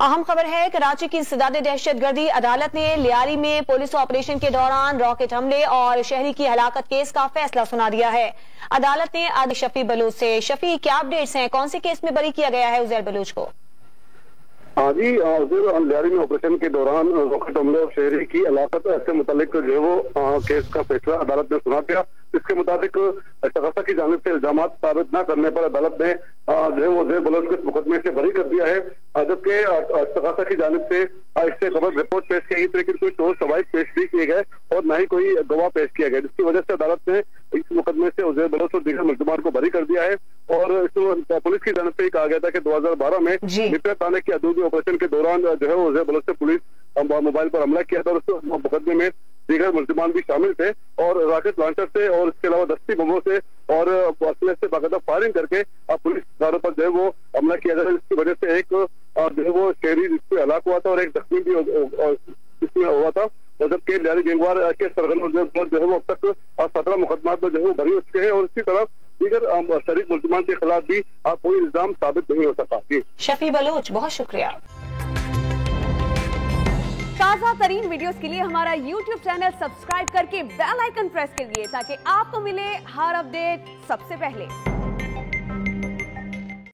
اہم خبر ہے کراچی کی انسداد دہشت گردی عدالت نے لیاری میں پولیس آپریشن کے دوران راکٹ حملے اور شہری کی ہلاکت کیس کا فیصلہ سنا دیا ہے۔ عدالت نے عادل شفیع بلوچ سے شفیع کیا اپڈیٹس ہیں، کون سے کیس میں بری کیا گیا ہے عزیر بلوچ کو؟ جی لیاری میں آپریشن کے دوران راکٹ حملے اور شہری کی ہلاکت سے متعلق جو ہے وہ کیس کا فیصلہ عدالت نے سنا دیا۔ اس کے مطابق شخص کی جانب سے الزامات ثابت نہ کرنے پر عدالت نے جو ہے وہ عزیر بلوچ کو اس مقدمے سے بری کر دیا ہے، جبکہ شخص کی جانب سے اس سے قبل رپورٹ پیش کی گئی، لیکن کوئی ٹھوس شواہد پیش نہیں کیے گئے اور نہ ہی کوئی گواہ پیش کیا گیا، جس کی وجہ سے عدالت نے اس مقدمے سے عزیر بلوچ اور دیگر ملزمان کو بری کر دیا ہے۔ اور پولیس کی جانب سے کہا گیا تھا کہ 2012 میں نپٹا تھانے کی حدودی آپریشن کے دوران جو ہے وہ عزیر بلوچ سے پولیس موبائل پر حملہ کیا تھا اور اس مقدمے میں دیگر ملزمان بھی شامل تھے، اور راکٹ لانچر سے اور اس کے علاوہ دستی بموں سے اور اسلحے سے باقاعدہ فائرنگ کر کے پولیس اداروں پر جو ہے وہ حملہ کیا گیا، جس کی وجہ سے ایک جو ہے وہ شہری جس پہ ہلاک ہوا تھا اور ایک زخمی بھی اس میں ہوا تھا، جبکہ لیاری گینگوار کے سرغن جو ہے وہ اب تک 17 مقدمات میں جو ہے وہ بری ہو چکے ہیں، اور اسی طرح دیگر شریک ملزمان کے خلاف بھی کوئی الزام ثابت نہیں ہو سکا۔ شفیع بلوچ بہت شکریہ۔ تازہ ترین ویڈیوز کے لیے ہمارا YouTube چینل سبسکرائب کر کے بیل آئیکن پریس کریے تاکہ آپ کو ملے ہر اپڈیٹ سب سے پہلے۔